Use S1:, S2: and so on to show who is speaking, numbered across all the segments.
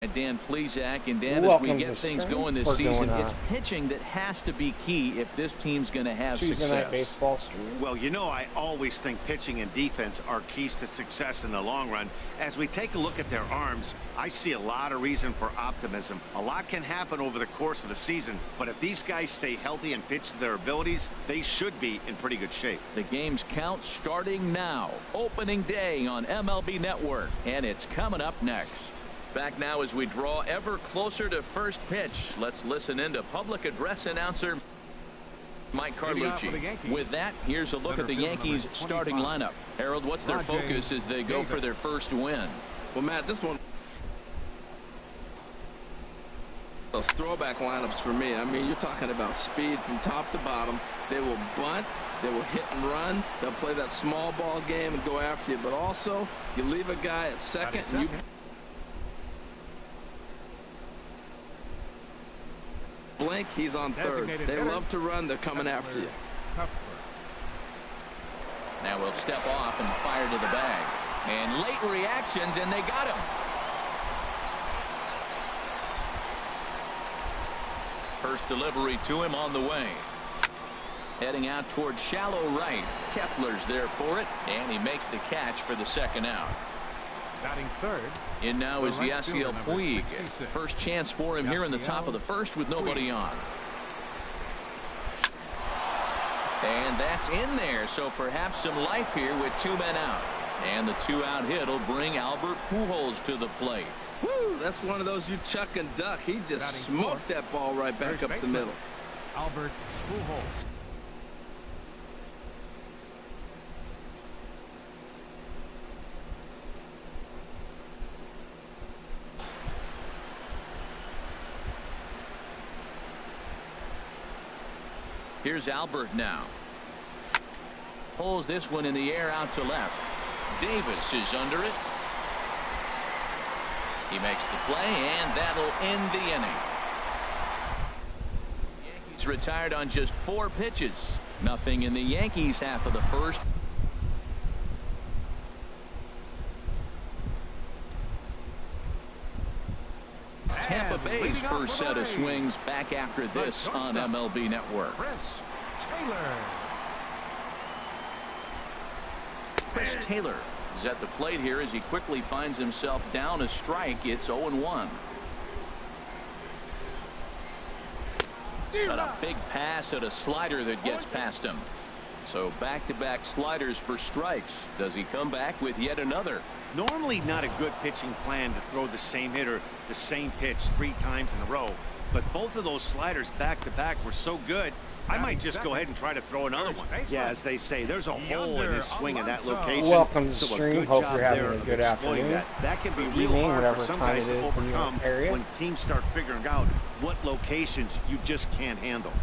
S1: Dan Plesac, and Dan, as we
S2: Welcome
S1: get
S2: to
S1: things
S2: Stern.
S1: going this
S2: We're
S1: season,
S2: going
S1: it's pitching that has to be key if this team's going to have
S2: Tuesday
S1: success.
S2: Night Baseball stream.
S3: Well, you know, I always think pitching and defense are keys to success in the long run. As we take a look at their arms, I see a lot of reason for optimism. A lot can happen over the course of the season, but if these guys stay healthy and pitch to their abilities, they should be in pretty good shape.
S1: The game's count starting now. Opening day on MLB Network, and it's coming up next. Back now as we draw ever closer to first pitch. Let's listen in to public address announcer Mike Carlucci. With that, here's a look at the Yankees starting lineup. Harold, what's their focus as they go for their first win?
S4: Well, Matt, this one, those throwback lineups for me. I mean, you're talking about speed from top to bottom. They will bunt, they will hit and run, they'll play that small ball game and go after you, but also you leave a guy at second and you blink, he's on third. They love to run, they're coming after you.
S1: Now we'll step off and fire to the bag. And late reactions, and they got him. First delivery to him on the way. Heading out towards shallow right. Kepler's there for it, and he makes the catch for the second out.
S5: Batting third.
S1: In now is Yasiel Puig. First chance for him here in the top of the first with nobody on. And that's in there, so perhaps some life here with two men out. And the two-out hit will bring Albert Pujols to the plate.
S4: Woo, that's one of those you chuck and duck. He just smoked that ball right back up the middle.
S5: Albert Pujols.
S1: Here's Albert now. Pulls this one in the air out to left. Davis is under it. He makes the play, and that'll end the inning. Yankees retired on just 4 pitches. Nothing in the Yankees half of the first. Tampa Bay's first set of swings back after this on MLB Network. Chris Taylor is at the plate here as he quickly finds himself down a strike. It's 0-1. Got a big pass at a slider that gets past him. So back-to-back sliders for strikes. Does he come back with yet another?
S3: Normally not a good pitching plan to throw the same hitter the same pitch 3 times in a row, but both of those sliders back-to-back were so good, I might just go ahead and try to throw another one. Yeah, as they say, there's a hole in his swing in that location.
S2: Welcome to the
S3: so
S2: stream. Hope you're having a good afternoon.
S3: That can be real hard for some guys to overcome when teams start figuring out what locations you just can't handle.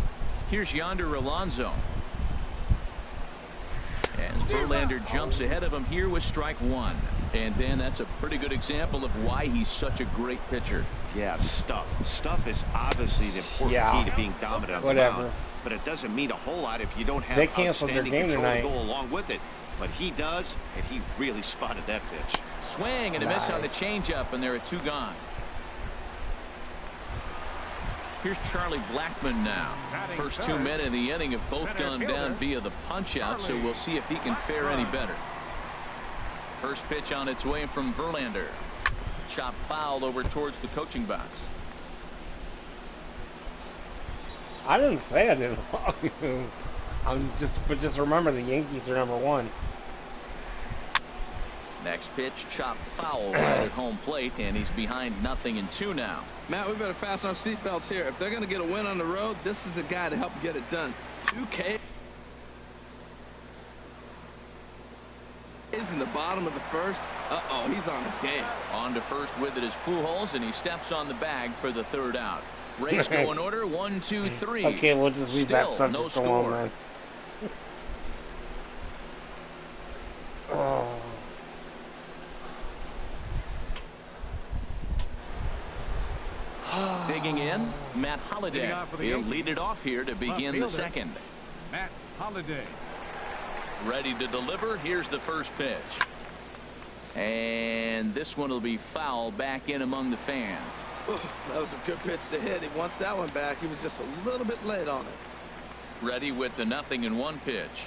S1: Here's Yonder Alonso. As Verlander jumps ahead of him here with strike 1. And then that's a pretty good example of why he's such a great pitcher.
S3: Yeah, stuff. Stuff is obviously the important key to being dominant on the mound. But it doesn't mean a whole lot if you don't have outstanding control to go along with it. But he does, and he really spotted that pitch.
S1: Swing and a miss on the changeup, and there are 2 gone. Here's Charlie Blackmon now. First 2 men in the inning have both gone down via the punch-out, so we'll see if he can fare any better. First pitch on its way from Verlander. Chop foul over towards the coaching box.
S2: I didn't say I didn't. But just remember the Yankees are #1.
S1: Next pitch, chop foul right at home plate, and he's behind 0-2 now.
S4: Matt, we better fasten our seatbelts here. If they're going to get a win on the road, this is the guy to help get it done. 2K is in the bottom of the first. Uh-oh, he's on his game.
S1: On to first with it is Pujols, and he steps on the bag for the 3rd out. Race go in order, 1, 2, 3.
S2: Okay, we'll just leave that subject alone, man. Oh.
S1: Digging in, Matt Holliday. He'll lead it off here to begin the second.
S5: Matt Holliday.
S1: Ready to deliver. Here's the first pitch. And this one will be foul back in among the fans.
S4: Ooh, that was a good pitch to hit. He wants that one back. He was just a little bit late on it.
S1: Ready with the 0-1 pitch.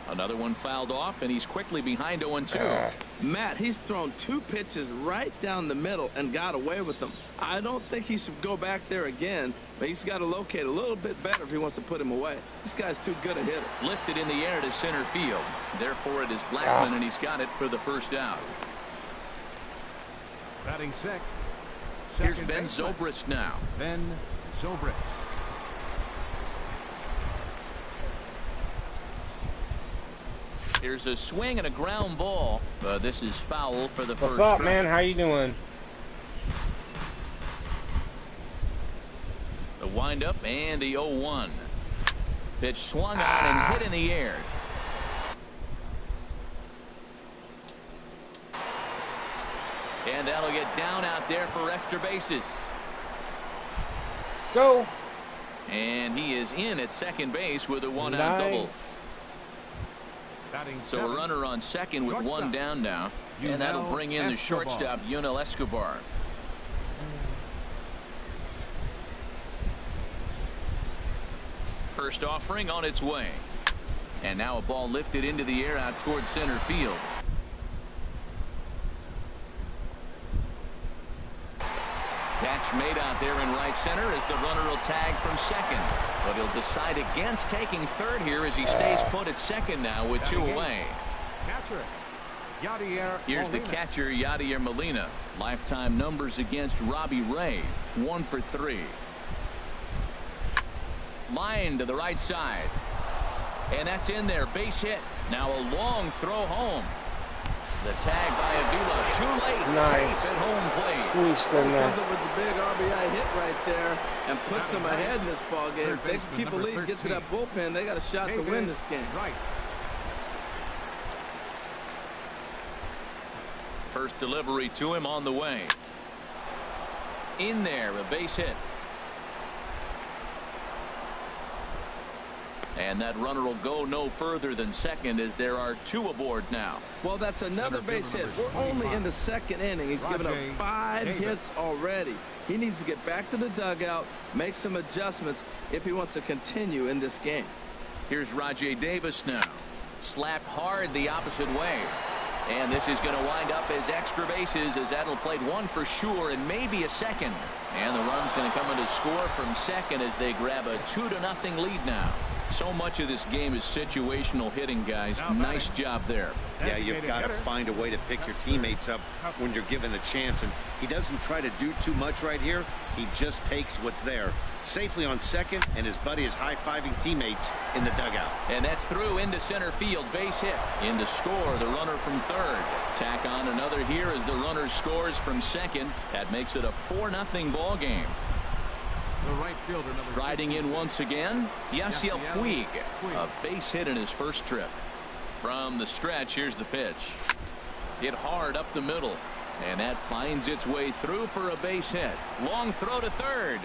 S1: Another one fouled off, and he's quickly behind 0-2.
S4: Matt, he's thrown 2 pitches right down the middle and got away with them. I don't think he should go back there again, but he's got to locate a little bit better if he wants to put him away. This guy's too good a hitter.
S1: Lifted in the air to center field. Therefore, it is Blackmon, and he's got it for the first out.
S5: Batting sixth.
S1: Here's Ben Zobrist now.
S5: Ben Zobrist.
S1: Here's a swing and a ground ball. This is foul for the first.
S2: What's up, man? How you doing?
S1: The windup and the 0-1. Pitch swung on and hit in the air. And that'll get down out there for extra bases.
S2: Let's go.
S1: And he is in at second base with a one-out double. So a runner on second with one down now. And that'll bring in the shortstop, Yunel Escobar. First offering on its way. And now a ball lifted into the air out towards center field. Catch made out there in right center as the runner will tag from second. But he'll decide against taking third here as he stays put at second now with 2 away.
S5: Catcher, Yadier
S1: Here's the catcher, Yadier Molina. Lifetime numbers against Robbie Ray. 1 for 3. Line to the right side. And that's in there. Base hit. Now a long throw home. The tag by Avila. Too late.
S2: Nice.
S1: Safe at home plate.
S2: Squeezed in there.
S4: Comes up with the big RBI hit right there and puts them ahead in this ball game. If they can keep a lead, get to that bullpen, they got a shot to win this game.
S5: Right.
S1: First delivery to him on the way. In there, a base hit. And that runner will go no further than second as there are 2 aboard now.
S4: Well, that's another base hit. We're only in the second inning. He's given up 5 hits already. He needs to get back to the dugout, make some adjustments if he wants to continue in this game.
S1: Here's Rajay Davis now. Slapped hard the opposite way. And this is going to wind up as extra bases as that'll played 1 for sure and maybe a second. And the run's going to come in to score from second as they grab a 2-0 lead now. So much of this game is situational hitting, guys. Nice job there.
S3: Yeah, you've got to find a way to pick your teammates up when you're given the chance. And he doesn't try to do too much right here. He just takes what's there. Safely on second, and his buddy is high-fiving teammates in the dugout.
S1: And that's through into center field. Base hit. In to score, the runner from third. Tack on another here as the runner scores from second. That makes it a 4-0 ball game.
S5: The right fielder,
S1: Riding in once again, Yasiel Puig. A base hit in his first trip. From the stretch, here's the pitch. Hit hard up the middle. And that finds its way through for a base hit. Long throw to third.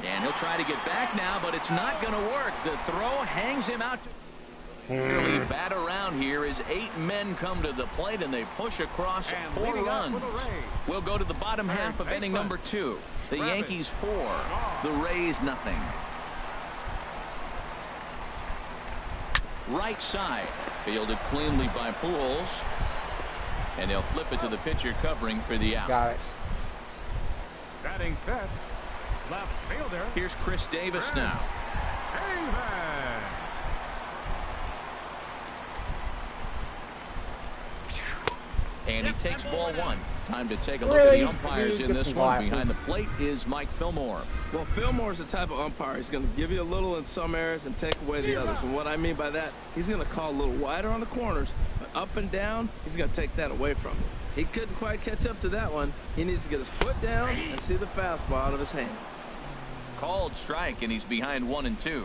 S1: And he'll try to get back now, but it's not going to work. The throw hangs him out. Really bat around here as 8 men come to the plate and they push across 4 runs. We'll go to the bottom half of inning number 2. The Yankees 4, the Rays nothing. Right side, fielded cleanly by Pujols. And they'll flip it to the pitcher covering for the out.
S2: Got it.
S5: Batting fifth. Left fielder.
S1: Here's Chris Davis now. And he takes ball 1. Time to take a look at the umpires in this one. Behind the plate is Mike Fillmore.
S4: Well, Fillmore's the type of umpire. He's going to give you a little in some areas and take away the others. And what I mean by that, he's going to call a little wider on the corners, but up and down, he's going to take that away from him. He couldn't quite catch up to that one. He needs to get his foot down and see the fastball out of his hand.
S1: Called strike, and he's behind 1-2.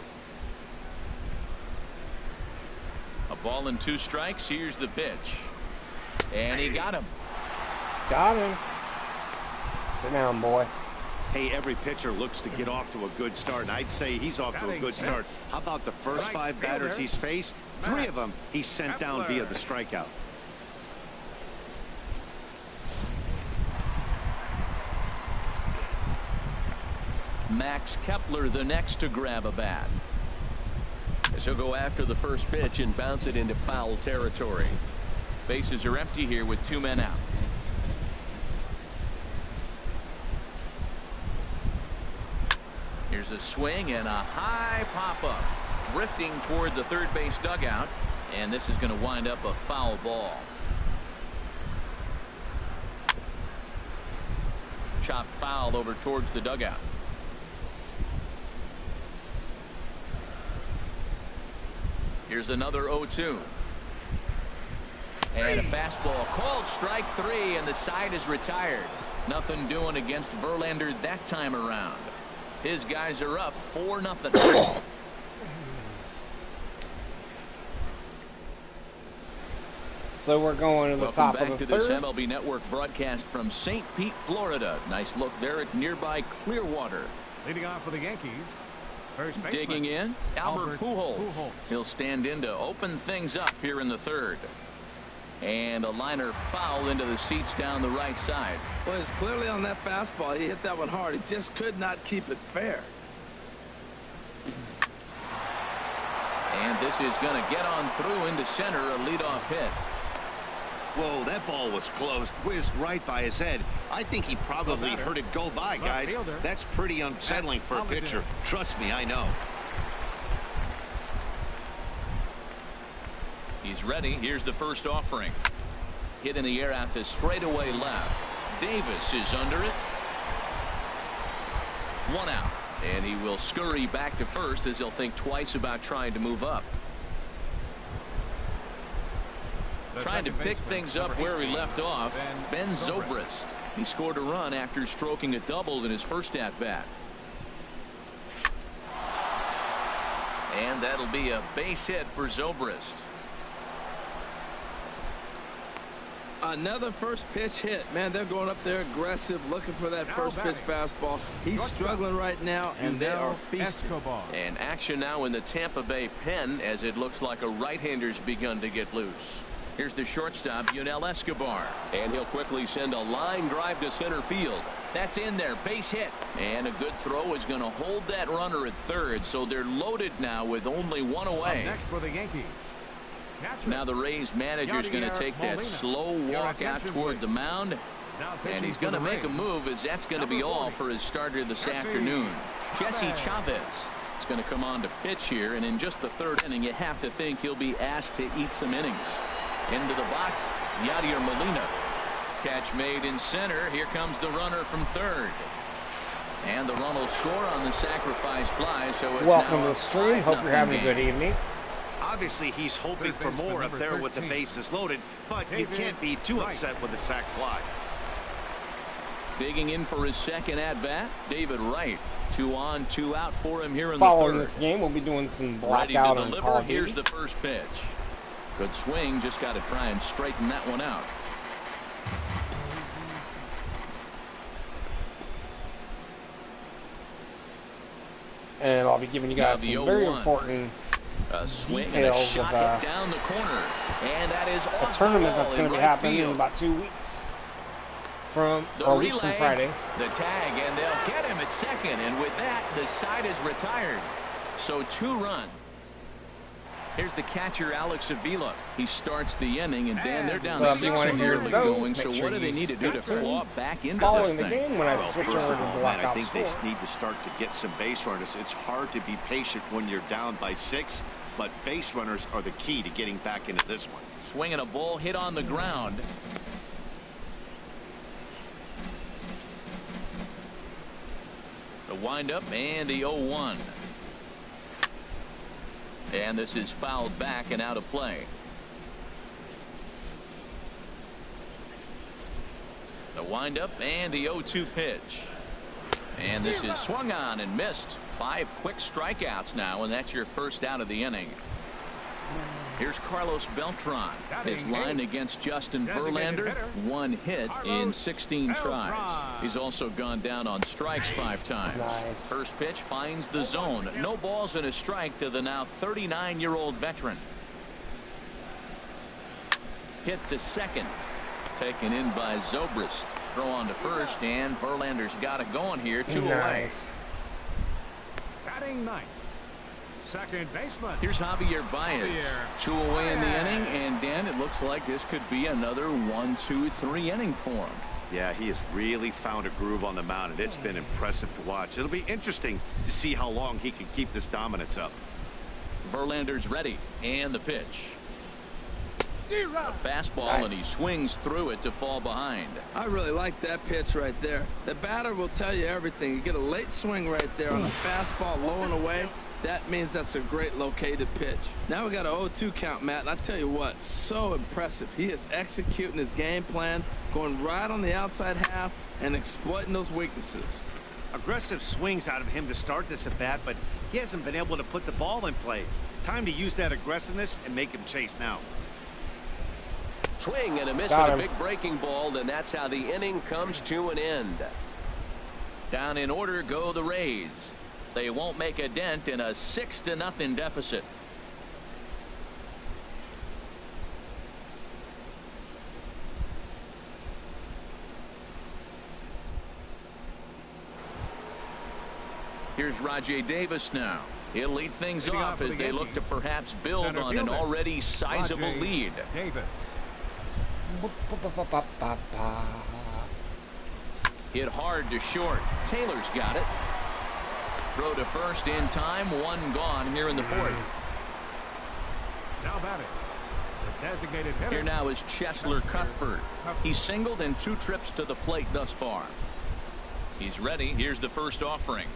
S1: A ball and 2 strikes. Here's the pitch. And he got him.
S2: Got him. Sit down, boy.
S3: Hey, every pitcher looks to get off to a good start, and I'd say he's off to a good start. How about the first 5 batters he's faced? 3 of them he's sent down via the strikeout.
S1: Max Kepler the next to grab a bat. So go after the first pitch and bounce it into foul territory. Bases are empty here with 2 men out. Here's a swing and a high pop-up. Drifting toward the third base dugout. And this is going to wind up a foul ball. Chopped foul over towards the dugout. Here's another 0-2. And a fastball called strike 3, and the side is retired. Nothing doing against Verlander that time around. His guys are up 4-0.
S2: So we're going to the top of the
S1: Welcome back to this MLB Network broadcast from St. Pete, Florida. Nice look there at nearby Clearwater.
S5: Leading off for the Yankees. First baseman,
S1: Digging in, Albert Pujols.
S5: Pujols.
S1: He'll stand in to open things up here in the third. And a liner foul into the seats down the right side.
S4: Well, it's clearly on that fastball. He hit that one hard. He just could not keep it fair.
S1: And this is going to get on through into center, a leadoff hit.
S3: Whoa, that ball was close. Whizzed right by his head. I think he probably heard it go by, guys. That's pretty unsettling for a pitcher. Trust me, I know.
S1: He's ready. Here's the first offering. Hit in the air out to straightaway left. Davis is under it. 1 out. And he will scurry back to first as he'll think twice about trying to move up. Trying to pick things up where he left off, Ben Zobrist. He scored a run after stroking a double in his first at-bat. And that'll be a base hit for Zobrist.
S4: Another first pitch hit. Man, they're going up there aggressive, looking for that first pitch fastball. He's struggling right now, and they are feasting.
S1: And action now in the Tampa Bay pen as it looks like a right-hander's begun to get loose. Here's the shortstop, Yunel Escobar. And he'll quickly send a line drive to center field. That's in there, base hit. And a good throw is going to hold that runner at third, so they're loaded now with only 1 away.
S5: Next for the Yankees.
S1: Now the Rays manager is going to take that slow walk out toward the mound. And he's going to make a move, as that's going to be all for his starter this afternoon. Jesse Chavez is going to come on to pitch here, and in just the third inning, you have to think he'll be asked to eat some innings. Into the box, Yadier Molina. Catch made in center. Here comes the runner from third. And the run will score on the sacrifice fly, so it's
S2: Welcome
S1: now
S2: to the stream. Hope you're having a good evening.
S3: Obviously, he's hoping for more up there with the bases loaded, but you can't be too upset with a sac fly.
S1: Digging in for his second at-bat, David Wright. 2 on, 2 out for him here in
S2: Following
S1: the third.
S2: this game, we'll be doing some
S1: Ready to
S2: blackout on
S1: deliver.
S2: Call of Duty.
S1: Here's the first pitch. Good swing, just got to try and straighten that one out.
S2: And I'll be giving you guys
S1: Now the
S2: some very
S1: 0-1.
S2: important
S1: A swing and a
S2: details
S1: shot
S2: of
S1: hit down the corner. And that is
S2: a
S1: off
S2: tournament
S1: the
S2: that's
S1: wall
S2: going
S1: in
S2: to be
S1: right
S2: happening in
S1: field.
S2: about 2 weeks from
S1: The
S2: a week from
S1: relay,
S2: Friday.
S1: the tag, and they'll get him at second. And with that, the side is retired. So 2 runs. Here's the catcher, Alex Avila. He starts the inning, and then they're down
S2: So if you
S1: 6
S2: want to
S1: and
S2: hear
S1: early
S2: those,
S1: going.
S2: make
S1: So
S2: sure
S1: what do they
S2: you
S1: need to do to
S2: stay tuned.
S1: claw back into
S2: Following
S1: this
S2: the
S1: thing?
S2: game, when I
S3: Well,
S2: switch
S3: first
S2: over
S3: of
S2: to
S3: all, man, I
S2: blackout
S3: think
S2: score.
S3: they need to start to get some base runners. It's hard to be patient when you're down by 6, but base runners are the key to getting back into this one.
S1: Swinging a ball hit on the ground. The windup and the 0-1. And this is fouled back and out of play. The windup and the 0-2 pitch. And this is swung on and missed. 5 quick strikeouts now, and that's your first out of the inning. Here's Carlos Beltran. His
S5: Batting
S1: line
S5: eight.
S1: against Justin
S5: Designated
S1: Verlander,
S5: hitter,
S1: 1 hit in
S5: Carlos
S1: 16 tries.
S5: Beltran.
S1: He's also gone down on strikes 5 times.
S2: Nice.
S1: First pitch finds the zone. No balls and a strike to the now 39-year-old veteran. Hit to second. Taken in by Zobrist. Throw on to first, and Verlander's got it going here. 2 away.
S2: Nice.
S5: Batting ninth. Second baseman.
S1: Here's Javier Baez.
S5: Javier
S1: 2 away in the
S5: Baez.
S1: inning, and Dan, it looks like this could be another 1, 2, 3 inning for him.
S3: Yeah, he has really found a groove on the mound, and it's been impressive to watch. It'll be interesting to see how long he can keep this dominance up.
S1: Verlander's ready, and the pitch. A fastball,
S2: Nice.
S1: and he swings through it to fall behind.
S4: I really like that pitch right there. The batter will tell you everything. You get a late swing right there on a fastball low and away. That means that's a great located pitch. Now we got an 0-2 count, Matt, and I tell you what, so impressive. He is executing his game plan, going right on the outside half and exploiting those weaknesses.
S3: Aggressive swings out of him to start this at bat, but he hasn't been able to put the ball in play. Time to use that aggressiveness and make him chase now.
S6: Swing and a miss
S2: Got
S6: and a
S2: him.
S6: big breaking ball, and that's how the inning comes to an end.
S1: Down in order go the Rays. They won't make a dent in a 6-0 deficit. Here's Rajay Davis now. He'll lead things
S5: Leading
S1: off
S5: off for
S1: as
S5: the
S1: they look to
S5: Yankees.
S1: perhaps build
S5: Center
S1: on an
S5: fielder,
S1: already sizable
S5: Rajay
S1: lead.
S5: Davis.
S2: Ba-ba-ba-ba-ba-ba.
S1: Hit hard to short. Taylor's got it. Throw to first in time. 1 gone here in the 4th.
S5: Now batting. The designated hitter.
S1: Here now is Cheslor Cuthbert. He's singled in 2 trips to the plate thus far. He's ready. Here's the first offering.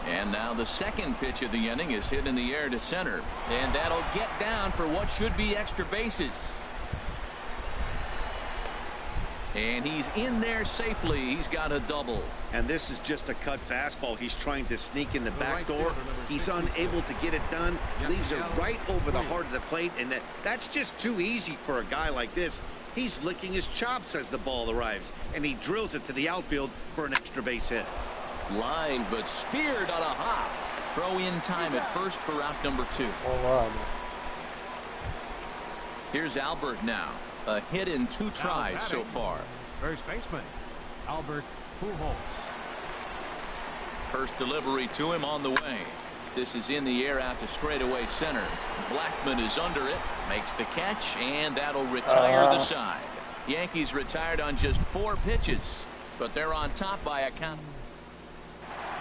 S1: And now the second pitch of the inning is hit in the air to center. And that'll get down for what should be extra bases. And he's in there safely. He's got a double.
S3: And this is just a cut fastball. He's trying to sneak in the back
S5: right
S3: door.
S5: fielder, number
S3: He's
S5: 16.
S3: unable to get it done.
S5: Yep,
S3: Leaves it
S5: yeah.
S3: right over the heart of the plate, and that's just too easy for a guy like this. He's licking his chops as the ball arrives, and he drills it to the outfield for an extra base hit.
S1: Line, but speared on a hop. Throw in time at first for out number 2.
S2: All right.
S1: Here's Albert now. A hit in 2 tries so far.
S5: First baseman, Albert Pujols.
S1: First delivery to him on the way. This is in the air out to straightaway center. Blackman is under it, makes the catch, and that'll retire the side. Yankees retired on just 4 pitches, but they're on top by a count.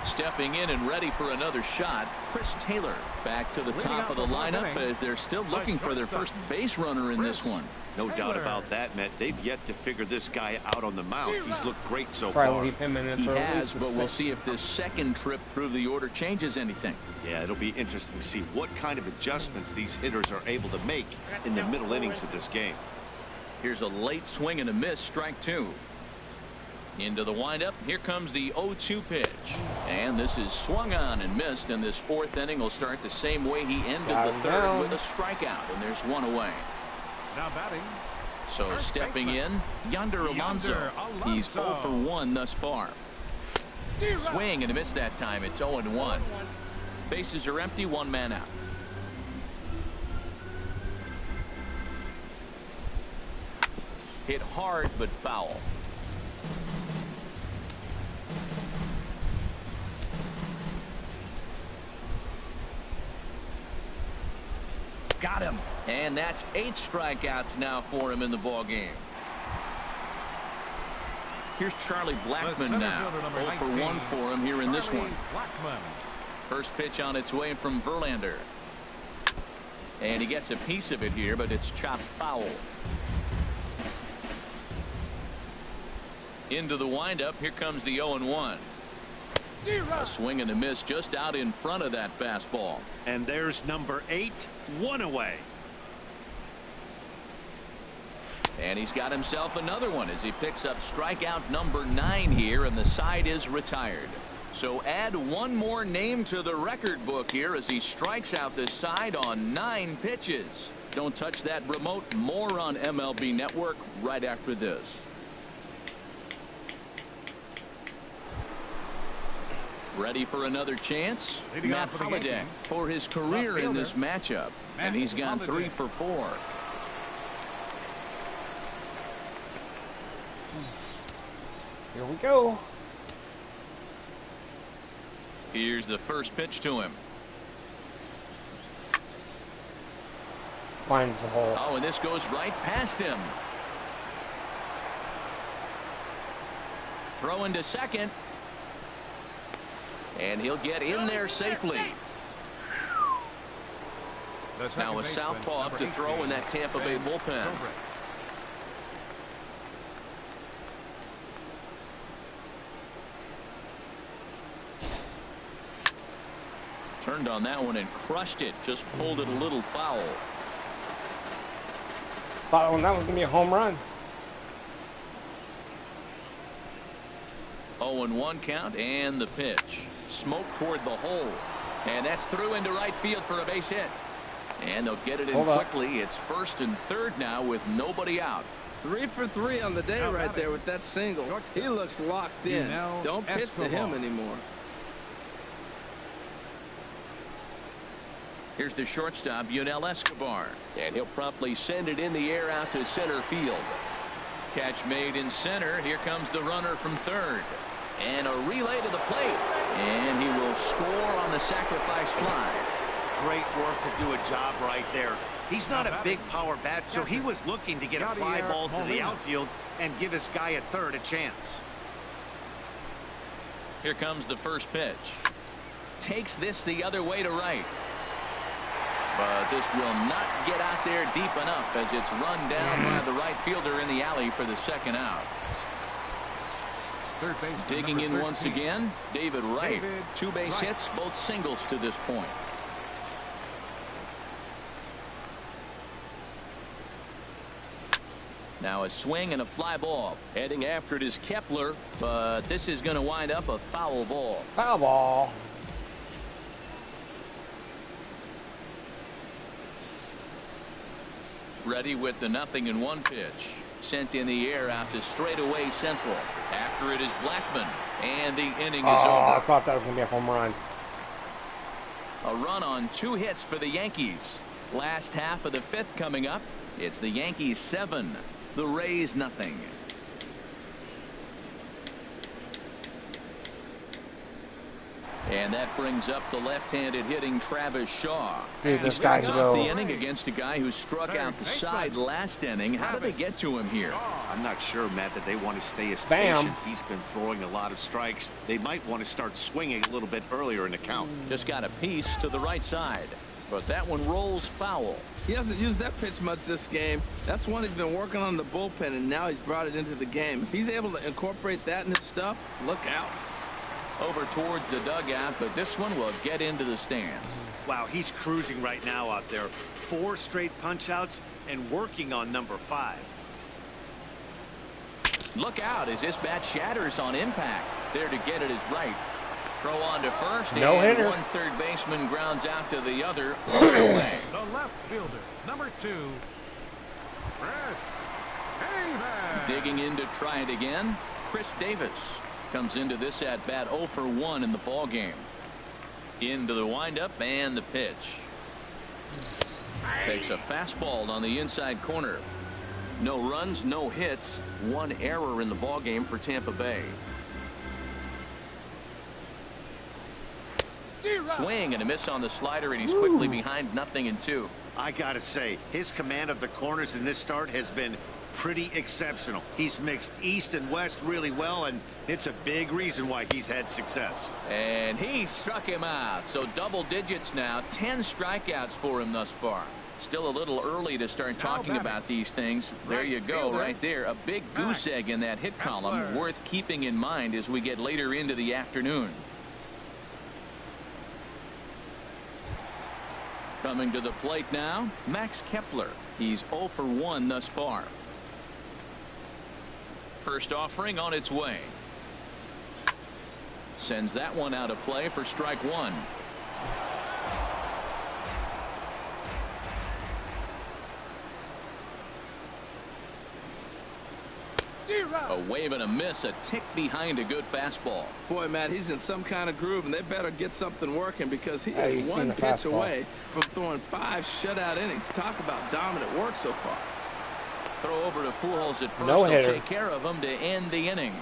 S1: Stepping in and ready for another shot, Chris Taylor back to the top of the lineup as they're still looking for their first base runner in this one.
S3: No doubt about that, Matt. They've yet to figure this guy out on the mound. He's looked great so
S2: Probably
S3: far.
S2: leave him in it
S1: He
S2: for at
S1: has,
S2: least a
S1: but we'll
S2: 6.
S1: see if this second trip through the order changes anything.
S3: Yeah, it'll be interesting to see what kind of adjustments these hitters are able to make in the middle innings of this game.
S1: Here's a late swing and a miss, strike 2. Into the windup. Here comes the 0-2 pitch. And this is swung on and missed, and this 4th inning will start the same way he ended
S2: Got
S1: the
S2: him
S1: 3rd
S2: down.
S1: with a strikeout, and there's 1 away.
S5: Now batting.
S1: So
S5: First
S1: stepping
S5: baseman,
S1: in, Yonder Alonso.
S5: Yonder
S1: He's
S5: Alonso.
S1: 0 for 1 thus far. Swing and a miss that time. It's 0-1. Bases are empty, 1 man out. Hit hard but foul. Got him. And that's 8 strikeouts now for him in the ball game. Here's Charlie Blackman
S5: The center
S1: now.
S5: fielder, number
S1: 0 for 1
S5: 19,
S1: for him here in this
S5: Charlie
S1: one.
S5: Blackman.
S1: First pitch on its way from Verlander. And he gets a piece of it here, but it's chopped foul. Into the windup. Here comes the 0-1. A swing and a miss just out in front of that fastball.
S3: And there's number 8, 1 away.
S1: And he's got himself another one as he picks up strikeout number 9 here, and the side is retired. So add one more name to the record book here as he strikes out the side on 9 pitches. Don't touch that remote. More on MLB Network right after this. Ready for another chance?
S5: Leading
S1: Matt
S5: off for the
S1: Holliday
S5: Yankees,
S1: for his career
S5: left
S1: in this
S5: fielder,
S1: matchup.
S5: Matt
S1: And he's gone
S5: Holliday.
S1: 3 for 4.
S2: Here we go.
S1: Here's the first pitch to him.
S2: Finds the hole.
S1: Oh, and this goes right past him. Throw into second. And he'll get in there safely.
S5: The second
S1: Now a
S5: baseman,
S1: southpaw up
S5: number
S1: to throw in
S5: 18,
S1: that Tampa Bay
S5: Ben
S1: bullpen.
S5: Zobrist.
S1: Turned on that one and crushed it. Just pulled it a little foul.
S2: Thought that was going to be a home run.
S1: 0-1 count and the pitch. Smoke toward the hole. And that's through into right field for a base hit. And they'll get it in
S2: Hold up.
S1: quickly. It's first and third now with nobody out.
S4: 3 for 3 on the day
S5: Now
S4: right
S5: batting.
S4: there with that single. He looks locked in.
S5: Yunel
S4: Don't pitch to him
S5: Escobar.
S4: anymore.
S1: Here's the shortstop, Yunel Escobar. And he'll promptly send it in the air out to center field. Catch made in center. Here comes the runner from third. And a relay to the plate. And he will score on the sacrifice fly.
S3: Great work to do a job right there. He's not a big power bat, so he was looking to get a fly
S5: Yadier
S3: ball to the
S5: Molina.
S3: outfield and give his guy at third a chance.
S1: Here comes the first pitch. Takes this the other way to right. But this will not get out there deep enough as it's run down by the right fielder in the alley for the second out.
S5: Third baseman,
S1: Digging in
S5: number
S1: once
S5: 13.
S1: again, David Wright.
S5: David
S1: 2 base
S5: Wright.
S1: hits, both singles to this point. Now a swing and a fly ball. Heading after it is Kepler, but this is going to wind up a foul ball.
S2: Foul ball.
S1: Ready with the 0-1 pitch. Sent in the air out to straightaway central. After it is Blackman. And the inning is
S2: I
S1: over.
S2: thought that was going to be a home run.
S1: A run on 2 hits for the Yankees. Last half of the 5th coming up. It's the Yankees 7. The Rays nothing. And that brings up the left-handed hitting Travis Shaw.
S2: See if this
S1: He
S2: guy
S1: starts
S2: can
S1: off
S2: go.
S1: the inning against a guy who struck out the side last inning. How did they get to him here?
S3: I'm not sure, Matt, that they want to stay as
S2: Bam.
S3: patient. He's been throwing a lot of strikes. They might want to start swinging a little bit earlier in the count.
S1: Just got a piece to the right side. But that one rolls foul.
S4: He hasn't used that pitch much this game. That's one he's been working on in the bullpen, and now he's brought it into the game. If he's able to incorporate that in his stuff, look out.
S1: Over towards the dugout, but this one will get into the stands.
S3: Wow, he's cruising right now out there. 4 straight punch-outs and working on number 5.
S1: Look out as this bat shatters on impact. There to get it is right. Throw on to first,
S2: No
S1: and
S2: hitter.
S1: one third baseman grounds out to the other. Away.
S5: The left fielder, number 2, Chris Davis.
S1: Digging in to try it again. Chris Davis comes into this at bat 0 for 1 in the ball game. Into the windup and the pitch. Takes a fastball on the inside corner. No runs, no hits, 1 error in the ball game for Tampa Bay. Swing and a miss on the slider, and he's quickly behind 0-2.
S3: I gotta say, his command of the corners in this start has been pretty exceptional. He's mixed east and west really well, and it's a big reason why he's had success.
S1: And he struck him out. So double digits now. 10 strikeouts for him thus far. Still a little early to start talking about these things. There you go, right there. A big goose egg in that hit column, worth keeping in mind as we get later into the afternoon. Coming to the plate now, Max Kepler. He's 0 for 1 thus far. First offering on its way. Sends that one out of play for strike one. A wave and a miss, a tick behind a good fastball.
S4: Boy, Matt, he's in some kind of groove, and they better get something working because he
S2: Hey,
S4: is
S2: you've seen
S4: one
S2: the
S4: pitch
S2: fastball.
S4: away from throwing 5 shutout innings. Talk about dominant work so far.
S1: Throw over to Pujols at first.
S2: No
S1: He'll
S2: hitter.
S1: take care of him to end the inning.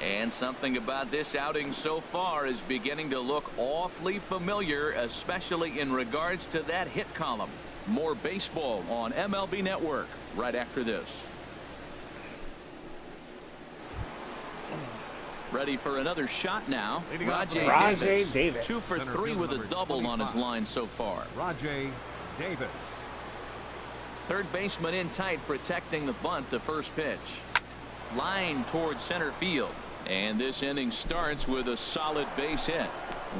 S1: And something about this outing so far is beginning to look awfully familiar, especially in regards to that hit column. More baseball on MLB Network right after this. Ready for another shot now.
S5: Leading off for
S1: Rajay
S2: Rajay
S1: Davis.
S2: Davis.
S1: 2 for
S5: Center
S1: 3
S5: fielder
S1: with a
S5: number
S1: double on his
S5: 25.
S1: line so far.
S5: Rajay Davis.
S1: Third baseman in tight, protecting the bunt. The first pitch. Line towards center field. And this inning starts with a solid base hit.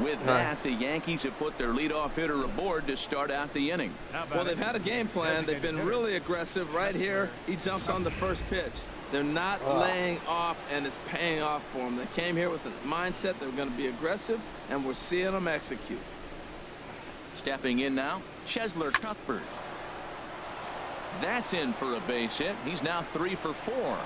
S1: With that, the Yankees have put their leadoff hitter aboard to start out the inning.
S4: Well, they've had a game plan. They've been really aggressive. Right here, he jumps on the first pitch. They're not laying off, and it's paying off for them. They came here with a mindset they were going to be aggressive, and we're seeing them execute.
S1: Stepping in now, Chesler Cuthbert. That's in for a base hit. He's now 3 for 4.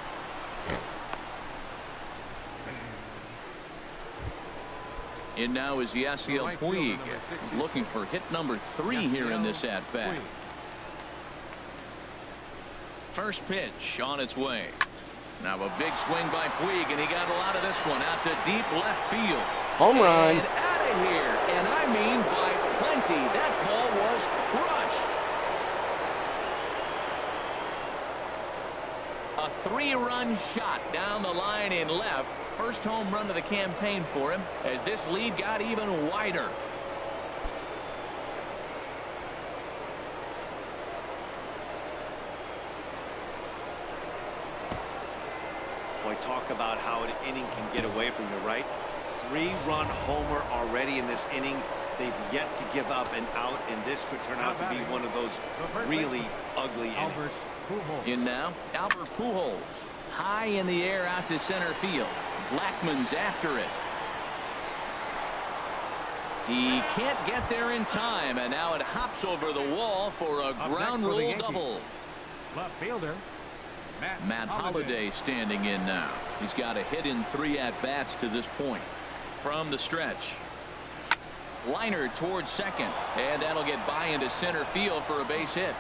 S1: In now is Yasiel Puig. He's looking for hit number 3 here in this at-bat. First pitch on its way. Now a big swing by Puig, and he got a lot of this one out to deep left field.
S2: Home run.
S1: And out of here, and I mean by plenty. That ball was crushed. A 3-run shot down the line in left. First home run of the campaign for him as this lead got even wider.
S3: Boy, talk about how an inning can get away from you, right? 3-run homer already in this inning. They've yet to give up an out, and this could turn out to be one of those really ugly innings.
S1: In now, Albert Pujols. High in the air out to center field. Blackman's after it. He can't get there in time, and now it hops over the wall for a ground rule double.
S5: Left fielder
S1: Matt Holliday standing in now. He's got a hit in 3 at-bats to this point. From the stretch. Liner towards second, and that'll get by into center field for a base hit.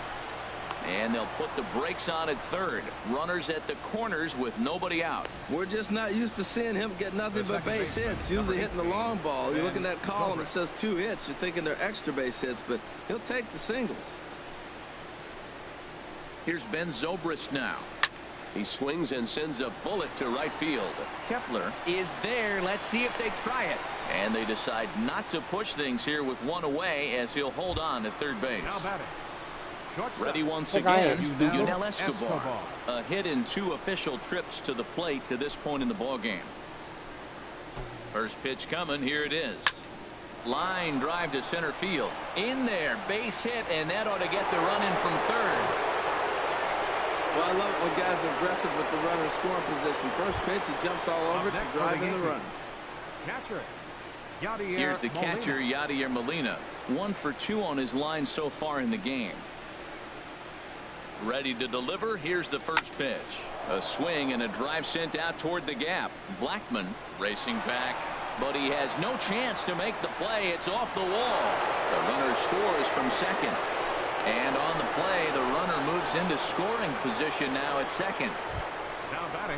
S1: And they'll put the brakes on at third. Runners at the corners with nobody out.
S4: We're just not used to seeing him get nothing but base hits. Usually hitting the long ball. You look at that column, it says 2 hits. You're thinking they're extra base hits, but he'll take the singles.
S1: Here's Ben Zobrist now.
S6: He swings and sends a bullet to right field.
S1: Kepler is there. Let's see if they try it. And they decide not to push things here with 1 away as he'll hold on at third base.
S5: Now batting.
S1: Ready once
S2: The guy
S1: again,
S2: is
S1: Yunel Escobar. A hit in 2 official trips to the plate to this point in the ballgame. First pitch coming. Here it is. Line drive to center field. In there. Base hit, and that ought to get the run in from third.
S4: Well, I love it when guys are aggressive with the runner in scoring position. First pitch, he jumps all over it to drive in the run.
S5: Catcher.
S1: Here's the catcher, Yadier Molina. 1 for 2 on his line so far in the game. Ready to deliver. Here's the first pitch. A swing and a drive sent out toward the gap. Blackman racing back, but he has no chance to make the play. It's off the wall. The runner scores from second. And on the play, the runner moves into scoring position now at second.
S5: Now batting.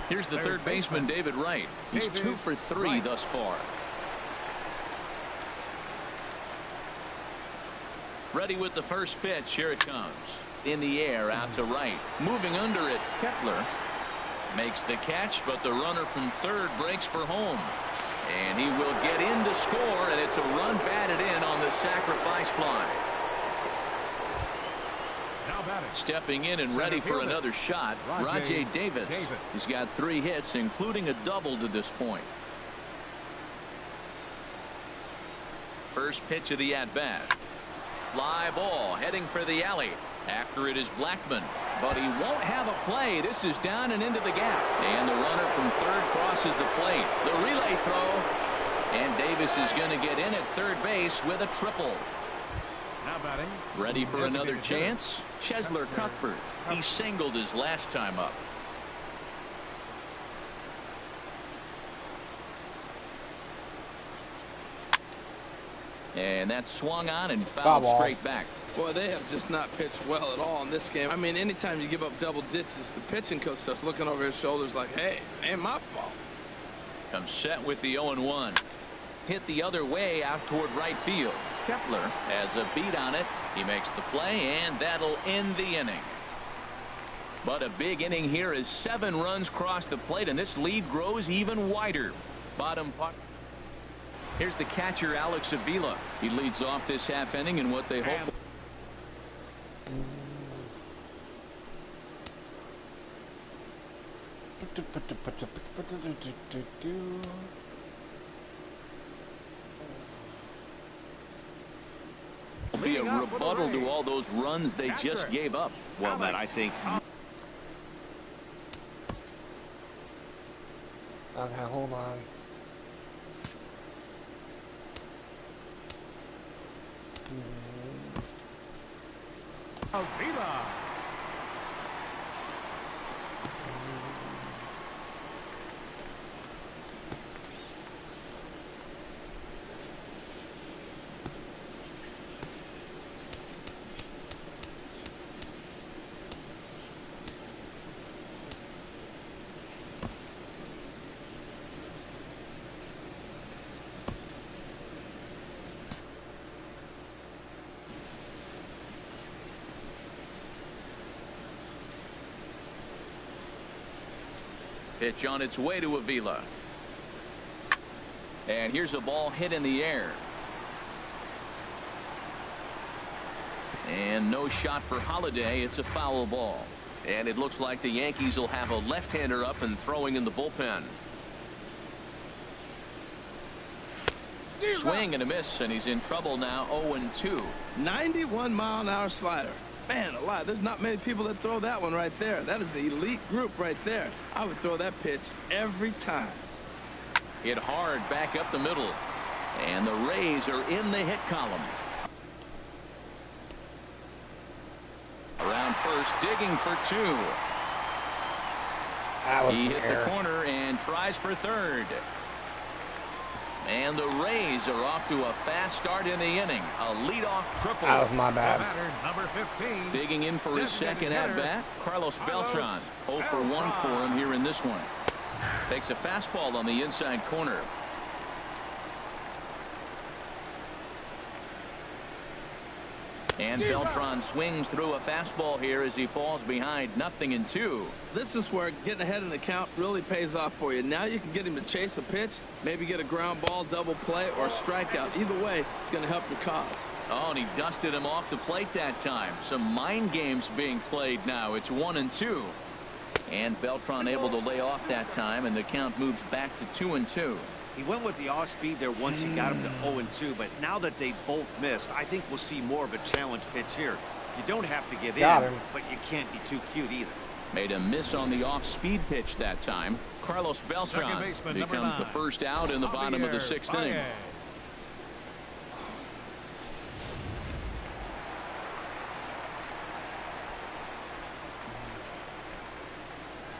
S1: Here's the third baseman, David Wright. He's 2 for 3 thus far. Ready with the first pitch. Here it comes. In the air out to right. Moving under it, Kepler makes the catch, but the runner from third breaks for home. And he will get in to score, and it's a run batted in on the sacrifice fly.
S5: Now batting.
S1: Stepping in and ready for another shot, Rajay Davis. He's got 3 hits, including a double to this point. First pitch of the at-bat. Fly ball heading for the alley. After it is Blackman. but he won't have a play. This is down and into the gap. And the runner from third crosses the plate. The relay throw. And Davis is going to get in at third base with a triple.
S5: Now batting.
S1: Ready for another chance? Cheslor Cuthbert. He singled his last time up. And that's swung on and fouled straight back.
S4: Boy, they have just not pitched well at all in this game. I mean, anytime you give up double digits, the pitching coach starts looking over his shoulders like, hey, ain't my fault.
S1: Comes set with the 0-1. Hit the other way out toward right field. Kepler has a beat on it. He makes the play, and that'll end the inning. But a big inning here as 7 runs cross the plate, and this lead grows even wider. Bottom part. Here's the catcher, Alex Avila. He leads off this half inning in what they hope. Will be a rebuttal to all those runs they just gave up.
S3: Well, Matt, I think.
S2: Okay, hold on.
S5: Avila.
S1: Pitch on its way to Avila. And here's a ball hit in the air. And no shot for Holiday. It's a foul ball. And it looks like the Yankees will have a left-hander up and throwing in the bullpen. Swing and a miss, and he's in trouble now. 0-2.
S4: 91-mile-an-hour slider. Man alive, there's not many people that throw that one right there. That is an elite group right there. I would throw that pitch every time.
S1: Hit hard back up the middle. And the Rays are in the hit column. Around first, digging for 2. He hit the corner and tries for third. And the Rays are off to a fast start in the inning. A leadoff triple.
S2: That was my bad.
S5: Batter, number 15.
S1: Digging in for his second at-bat, Carlos Beltran. 0 for 1 for him here in this one. Takes a fastball on the inside corner. And Beltran swings through a fastball here as he falls behind 0-2.
S4: This is where getting ahead in the count really pays off for you. Now you can get him to chase a pitch, maybe get a ground ball, double play, or strikeout. Either way, it's going to help your cause.
S1: Oh, and he dusted him off the plate that time. Some mind games being played now. It's 1-2. And Beltran able to lay off that time, and the count moves back to 2-2.
S3: He went with the off speed there once he got him to 0-2, but now that they both missed, I think we'll see more of a challenge pitch here. You don't have to give in, but you can't be too cute either.
S1: Made a miss on the off-speed pitch that time. Carlos Beltran becomes the first out in the bottom of the 6th inning.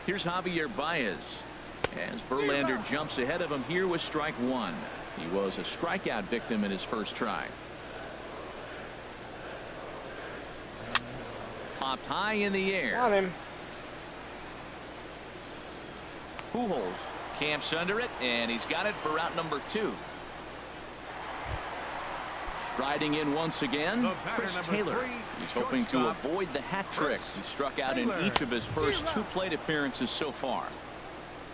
S1: Here's Javier Baez. As Verlander jumps ahead of him here with strike 1. He was a strikeout victim in his first try. Popped high in the air.
S2: Got him.
S1: Pujols camps under it, and he's got it for out number 2. Striding in once again, Chris Taylor. He's hoping to avoid the hat trick. He struck out in each of his first 2 plate appearances so far.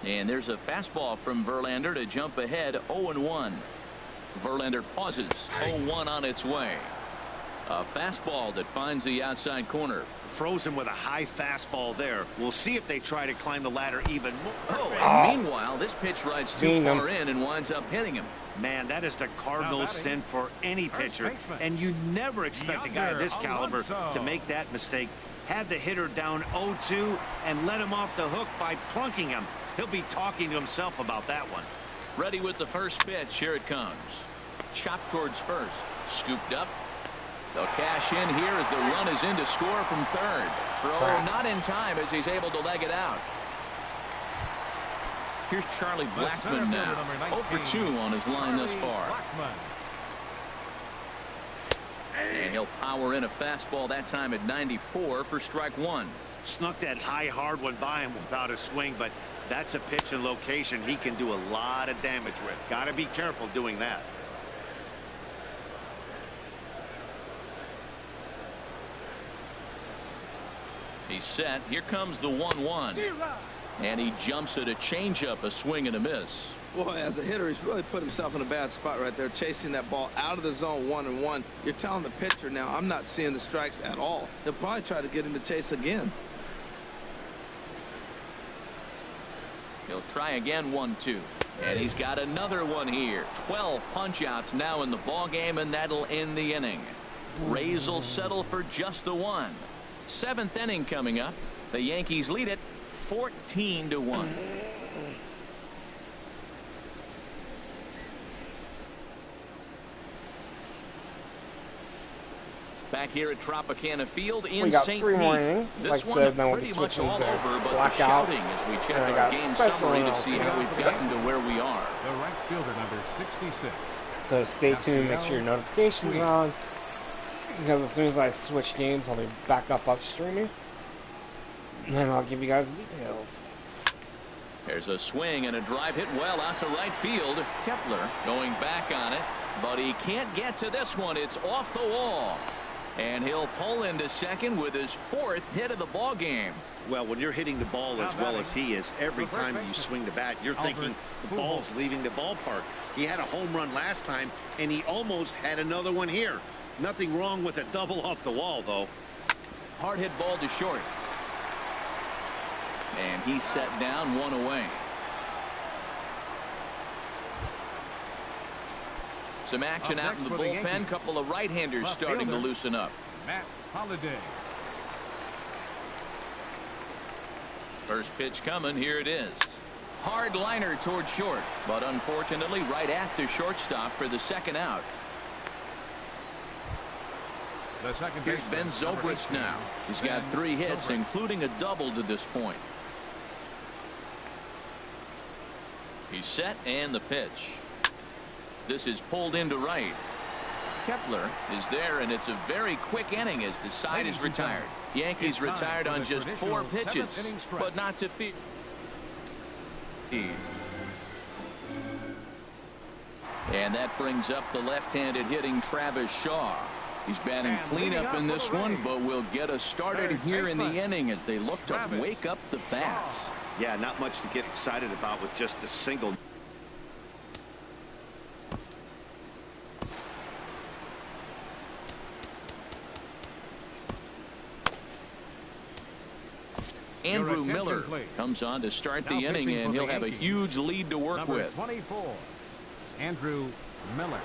S1: And there's a fastball from Verlander to jump ahead 0-1. Verlander pauses. 0-1 on its way. A fastball that finds the outside corner.
S3: Frozen with a high fastball there. We'll see if they try to climb the ladder even more.
S1: Oh, and meanwhile, this pitch rides too far in and winds up hitting him.
S3: Man, that is the cardinal sin for any pitcher, and you never expect a guy of this caliber to make that mistake. had the hitter down 0-2 and let him off the hook by plunking him. He'll be talking to himself about that one.
S1: Ready with the first pitch. Here it comes. Chopped towards first. Scooped up. They'll cash in here as the run is in to score from third. Throw not in time as he's able to leg it out. Here's Charlie Blackmon now. 0 for 2 on his line thus far. And he'll power in a fastball that time at 94 for strike one.
S3: Snuck that high hard one by him without a swing, but that's a pitch and location he can do a lot of damage with. Got to be careful doing that.
S1: He's set. Here comes the 1-1. And he jumps at a changeup, a swing and a miss.
S4: Boy, as a hitter, he's really put himself in a bad spot right there, chasing that ball out of the zone 1-1. You're telling the pitcher now, I'm not seeing the strikes at all. He'll probably try to get him to chase again.
S1: He'll try again 1-2. And he's got another one here. 12 punch-outs now in the ball game, and that'll end the inning. Rays will settle for just the one. 7th inning coming up. The Yankees lead it 14-1. Back here at Tropicana Field in St.
S2: We got 3 more
S1: Pete.
S2: innings.
S1: This
S2: like I
S1: one
S2: said, then we'll
S1: pretty
S2: be
S1: much
S2: switching
S1: all
S2: to
S1: over, but the
S2: blackout.
S1: shouting as we check
S2: And I
S1: our
S2: got
S1: game
S2: special
S1: summary to
S2: announcement
S1: see how we've gotten to where we are.
S5: The right fielder, number 66.
S2: So stay tuned. Make sure your notifications are on. Because as soon as I switch games, I'll be back up streaming. And then I'll give you guys the details.
S1: There's a swing and a drive hit well out to right field. Kepler going back on it, but he can't get to this one. It's off the wall. And he'll pull into second with his 4th hit of the ball game.
S3: Well, when you're hitting the ball as well as he is, every time you swing the bat, you're thinking the ball's leaving the ballpark. He had a home run last time, and he almost had another one here. Nothing wrong with a double off the wall, though.
S1: Hard hit ball to short. And he's set down, 1 away. Some action out in the bullpen. Couple of right-handers starting to loosen up.
S5: Matt Holliday.
S1: First pitch coming. Here it is. Hard liner toward short, but unfortunately right at the shortstop for the 2nd out.
S5: The second
S1: Here's Ben Zobrist now. He's got 3 hits, including a double to this point. He's set, and the pitch. This is pulled into right. Kepler is there, and it's a very quick inning as the side is retired. Yankees retired on just 4 pitches, but not to fear. And that brings up the left-handed hitting Travis Shaw. He's batting cleanup in this one, but will get us started here in the inning as they look to wake up the bats.
S3: Yeah, not much to get excited about with just a single.
S1: Andrew Miller comes on to start the inning, and he'll have a huge lead to work with.
S5: 24, Andrew Miller.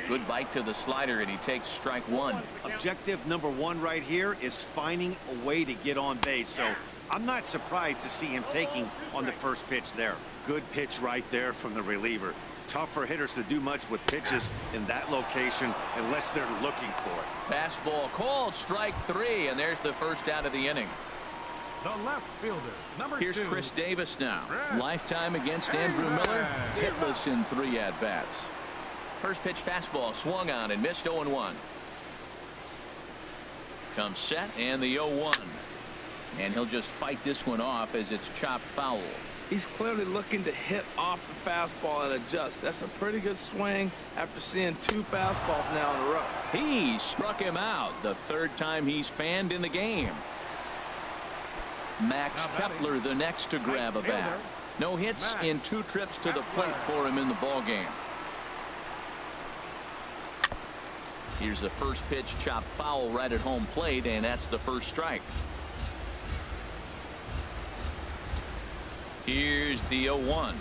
S1: Good bite to the slider, and he takes strike 1.
S3: Objective number 1 right here is finding a way to get on base. So I'm not surprised to see him taking on the first pitch there. Good pitch right there from the reliever. Tough for hitters to do much with pitches in that location unless they're looking for it.
S1: Fastball called, strike 3, and there's the first out of the inning.
S5: The left fielder, number 2.
S1: Here's Chris Davis now. Lifetime against Andrew Miller. Hitless in 3 at-bats. First pitch fastball swung on and missed 0-1. Comes set, and the 0-1. And he'll just fight this one off as it's chopped foul.
S4: He's clearly looking to hit off the fastball and adjust. That's a pretty good swing after seeing 2 fastballs now in a row.
S1: He struck him out, the 3rd time he's fanned in the game. Max Kepler the next to grab a bat. No hits in 2 trips to the plate for him in the ball game. Here's the first pitch chopped foul right at home plate, and that's the first strike. Here's the 0-1.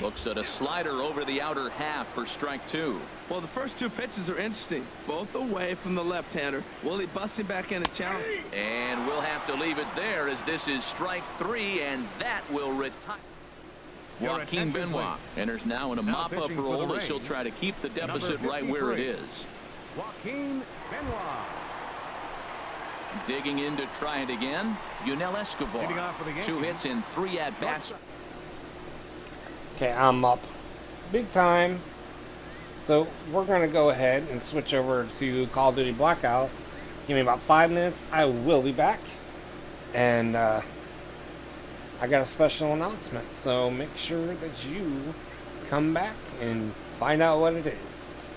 S1: Looks at a slider over the outer half for strike 2.
S4: Well, the first 2 pitches are interesting. Both away from the left-hander. Will he bust him back in a challenge?
S1: And we'll have to leave it there as this is strike 3, and that will retire. Joaquin Benoit enters now in a mop-up role as he'll try to keep the deficit right where it is.
S5: Joaquin Benoit.
S1: Digging in to try it again, Yunel Escobar. 2 hits in 3 at-bats.
S2: Okay, I'm up big time. So we're going to go ahead and switch over to Call of Duty Blackout. Give me about 5 minutes. I will be back. And I got a special announcement. So make sure that you come back and find out what it is.